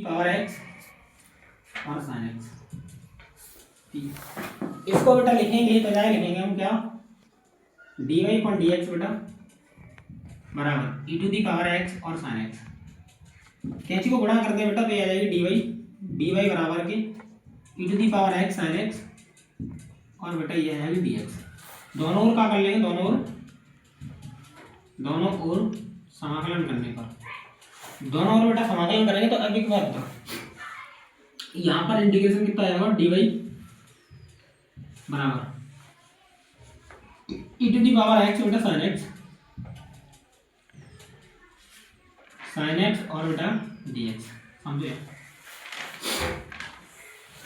Power x और sine x. इसको बेटा लिखेंगे तो क्या लिखेंगे हम, क्या d y upon d x बेटा बराबर e to the power x और साइन एक्स। कैंची को गुणा कर दे बेटा तो ये आ जाएगी डी वाई बराबर के E to the power X sine X और बेटा ये है डी एक्स। दोनों ओर क्या कर लेंगे, दोनों ओर समाकलन करने पर, दोनों ओर बेटा समाकलन करेंगे तो अभी की बात तो यहाँ पर इंटीग्रेशन कितना आएगा, डी वाई बराबर e to the power X बेटा साइन एक्स और बेटा डी एक्स। समझे,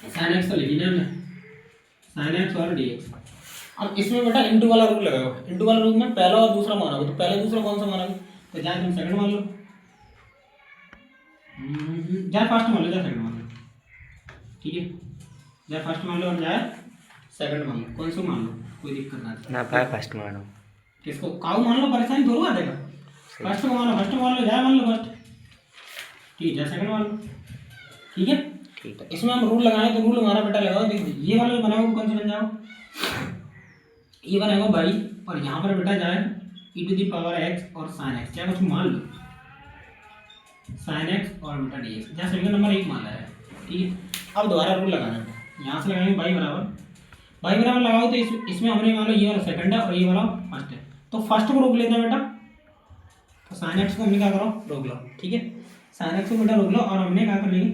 साइन एक्स तो लिखी ना हमने, साइन एक्स और डी एक्स। अब इसमें बेटा इंटू वाला रूल लगाओ, इंटू वाला रूल में पहला और दूसरा मानोगे तो पहले दूसरा कौन सा मानोगे, तो जाए तुम सेकंड मान लो, जाए फर्स्ट मान लो, जाए सेकंड मान लो, ठीक है, जाए फर्स्ट मान लो और जाए सेकंड मान लो, कौन सा मान लो, कोई दिक्कत ना भाई फर्स्ट मानो। किसको काऊ मान लो, परेशानी थोड़ा आ जाएगा, फर्स्ट को मान लो, फर्स्ट मान लो, जाए मान लो फर्स्ट, ठीक है, सेकंड मान लो, ठीक है। तो इसमें हम रूल लगाए तो रूल हमारा बेटा लगाओ, ये वाला जो बनाओ कौन सा बन जाओ, ये बनाएगा बाई और यहाँ पर बेटा जाए ई टू दी पावर एक्स और साइन एक्स, क्या कुछ मान लो साइन एक्स और बेटा डी एक्स, जहाँ समीकरण नंबर 1 मान रहा है, ठीक है। अब दोबारा रूल लगाना है, यहाँ से लगाएंगे बाई बराबर लगाओ तो इसमें हमने मान लो ये वाला सेकंड है और ये वाला फर्स्ट है, तो फर्स्ट को रोक लेते हैं बेटा, तो साइन एक्स को हमने क्या करो रोक लो, ठीक है, साइन एक्स को बेटा रोक लो और हमने क्या कर लेंगे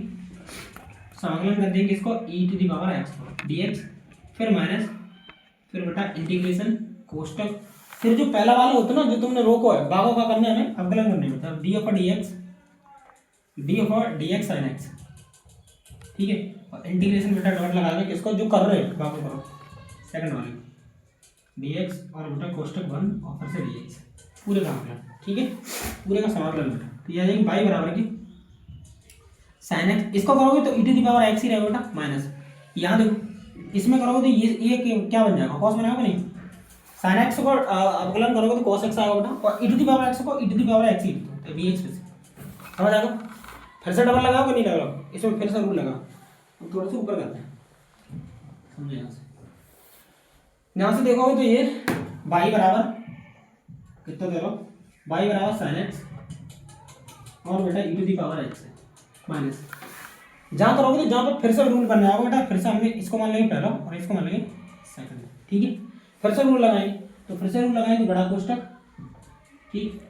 समाकलन कर देंगे इसको E to the power X D X, फिर माइनस, फिर बेटा इंटीग्रेशन कोष्टक, फिर जो पहला वाला होता है ना जो तुमने रोको है बागों का करना है हमें अवकलन करने में, D of D x sine x, ठीक है, और इंटीग्रेशन बेटा डॉट लगा के किसको जो कर रहे हैं बागों करो सेकंड वाले डी एक्स और बेटा कोष्टक 1 और फिर से डी एक्स पूरे का अवकलन, ठीक है, पूरे का समाकलन बेटा, तो ये आ जाएगी बाई बराबर की साइन एक्स, इसको करोगे तो ई टू दी पावर एक्स ही रहेगा बेटा माइनस, यहाँ देखो इसमें करोगे तो ये क्या बन जाएगा, कॉस बनेगा नहीं, साइन एक्स को अवकलन करोगे तो कॉस एक्स आएगा बेटा, और E to the power x को ई टू दी पावर एक्स ही तो बी एक्स समझ आएगा। फिर से डबल लगाओगे नहीं लगाओ, इसमें फिर से रूल लगाओ, थोड़ा सा ऊपर करते हैं, समझे, यहाँ से देखोगे तो ये बाई बराबर कितना दे लो, बाई बराबर साइन एक्स और बेटा E to the power x minus, जहाँ करोगे तो जहाँ पर फिर से रूल बनना होगा बेटा, फिर से हमने इसको मान लेंगे पहला और इसको मान लेंगे सेकंड, ठीक है, फिर से रूल लगाएंगे तो फिर से रूल लगाएंगे तो बड़ा कोष्टक, ठीक,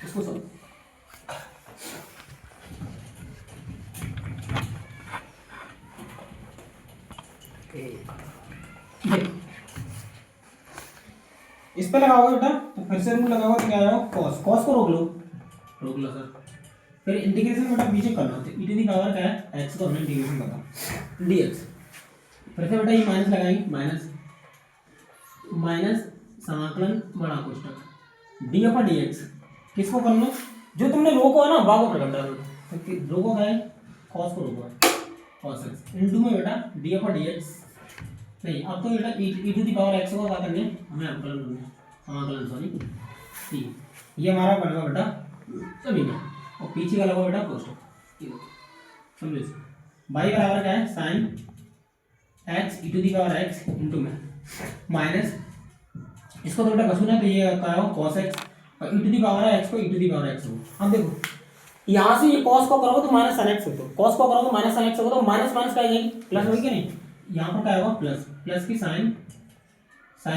इसको सब इस पे लगाओगे बेटा तो फिर से रूल लगाओगे तो क्या आएगा कॉस, कॉस को रोक लो सर, फिर इंटीग्रेशन बेटा पीछे करना होता है, ई टू दी पावर क्या है एक्स को हमने इंटीग्रेशन करना डी एक्स, फिर से बेटा ये माइनस लगाएंगे, माइनस समाकलन बड़ा कोष्टक डी अपॉन डी एक्स, किसको करना जो तुमने रोको है ना बागो पर करना है, रोको है कॉस को रोको है कॉस एक्स इनटू में बेटा डी अपॉन डी एक्स, नहीं अब तो बेटा E to the power x को क्या करने हमें अवकलन करना है, समाकलन सॉरी, ठीक, ये हमारा बनेगा बेटा सभी का, और पीछे का लगा बेटा कोष्टक, समझे, बाई बराबर क्या है sine x E to the power x into में माइनस, इसको तो बेटा घसना है तो ये क्या है कॉस एक्स और E to the power x को ई टू दी पावर एक्स हो, अब देखो यहाँ से ये कॉस को करोगे तो माइनस साइन एक्स हो, तो कॉस को करोगे तो माइनस साइन एक्स होगा, तो माइनस माइनस का आएगी प्लस होगी कि नहीं, यहाँ पर क्या होगा प्लस की साइन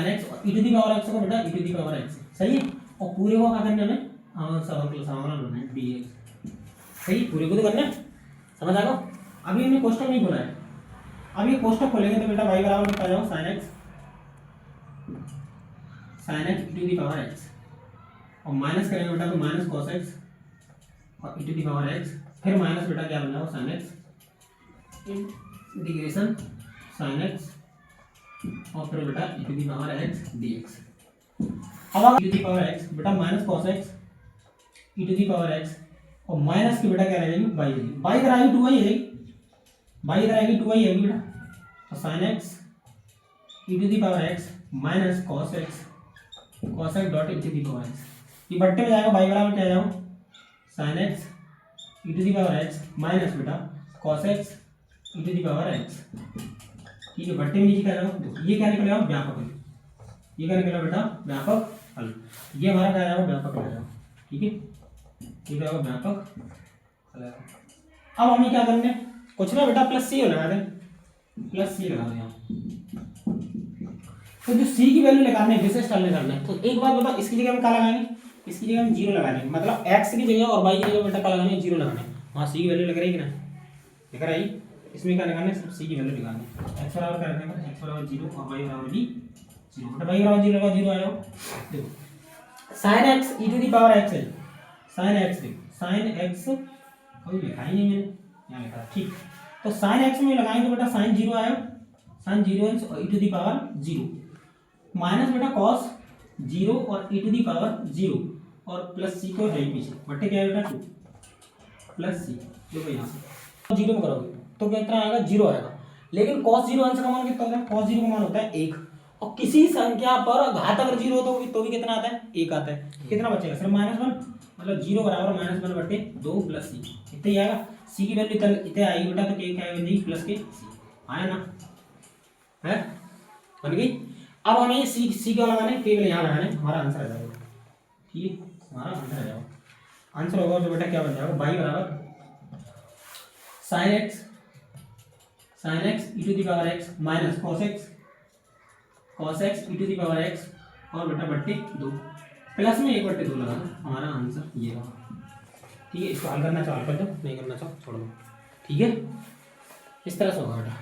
एक्स और E to the power x को बेटा E to the power x, सही है, और पूरे को क्या करना है समाकलन है डी एक्स, सही, पूरे को तो करना है, समझ आ गया। अभी हमने कोष्टक नहीं खोला है, अब ये कोष्टक खोलेंगे तो बेटा y बराबर क्या जाओ sine x E to the power x और माइनस करेंगे बेटा तो माइनस कॉस एक्स और E to the power X, फिर माइनस बेटा क्या बन जाओ sine X integration sine X और फिर बेटा E to the power X D X, अब E to the power X बेटा minus cos x E to the power x और माइनस की बेटा क्या रहेगी बाई इधर आएगी 2y है, बाई इधर आएगी 2y है बेटा, तो sine x E to the power x minus cos X dot E to the power X, ये बट्टे में जाएगा बाई बराबर क्या जाओ sine x E to the power x minus बेटा cos x E to the power X. ठीक है, बट्टे में नीचे क्या जाओ, ये क्या निकलेगा व्यापक हल, ये क्या निकलेगा बेटा व्यापक हल, ये हमारा क्या जाएगा व्यापक हल जाएगा। ठीक है, ये क्या होगा व्यापक हल। अब हमें क्या करना है, कुछ ना बेटा प्लस सी लगा दें, प्लस सी लगा दें यहाँ। तो जो सी की वैल्यू लगाने विशिष्ट हल निकालना है, तो एक बात बताओ, इसकी जगह हम क्या लगाएंगे, इसकी जगह हम जीरो लगाएंगे, मतलब एक्स की जगह और वाई की जगह बेटा क्या लगाने, जीरो लगाने। वहाँ सी की वैल्यू लग रही है कि ना, लिख रहा है, इसमें क्या लगाना है, सिर्फ सी की वैल्यू लगानी है। एक्स बराबर क्या रखेंगे, एक्स बराबर जीरो और वाई बराबर भी जीरो, बेटा वाई बराबर जीरो लगा, जीरो आया। देखो sine x E to the power x है, साइन एक्स, देखो साइन एक्स कभी लिखा ही नहीं मैंने, यहाँ लिखा ठीक। तो साइन एक्स में लगाएंगे तो बेटा साइन जीरो आया, साइन जीरो एक्स और E to the power zero, minus बेटा कॉस जीरो और E to the power zero और प्लस सी को है पीछे, बटे क्या है बेटा टू प्लस सी। देखो यहाँ से जीरो में करोगे तो कितना आएगा, जीरो आएगा। लेकिन cos जीरो अंश का मान कितना होता है, cos जीरो का मान होता है एक, और किसी संख्या पर घात अगर जीरो हो तो भी कितना आता है, एक आता है। कितना बचेगा सिर्फ माइनस वन, मतलब जीरो बराबर माइनस वन बटे दो प्लस सी, इतना ही आएगा। सी की वैल्यू इतने आएगी बेटा, तो क्या आएगी प्लस के सी आया ना, है बन गई। अब हमें सी का लगाने केवल यहाँ लगाने, हमारा आंसर आ जाएगा। ठीक है, हमारा आंसर आ जाएगा, आंसर होगा जो बेटा क्या बन जाएगा, बाई बराबर sine x E to the power x minus cos x E to the power x और बेटा बट्टे दो, प्लस में एक बट्टे दो लगा दो, हमारा आंसर ये रहा। ठीक है, इसको हल करना चाहो हल कर दो, नहीं करना चाहो छोड़ दो। ठीक है, इस तरह से होगा बेटा।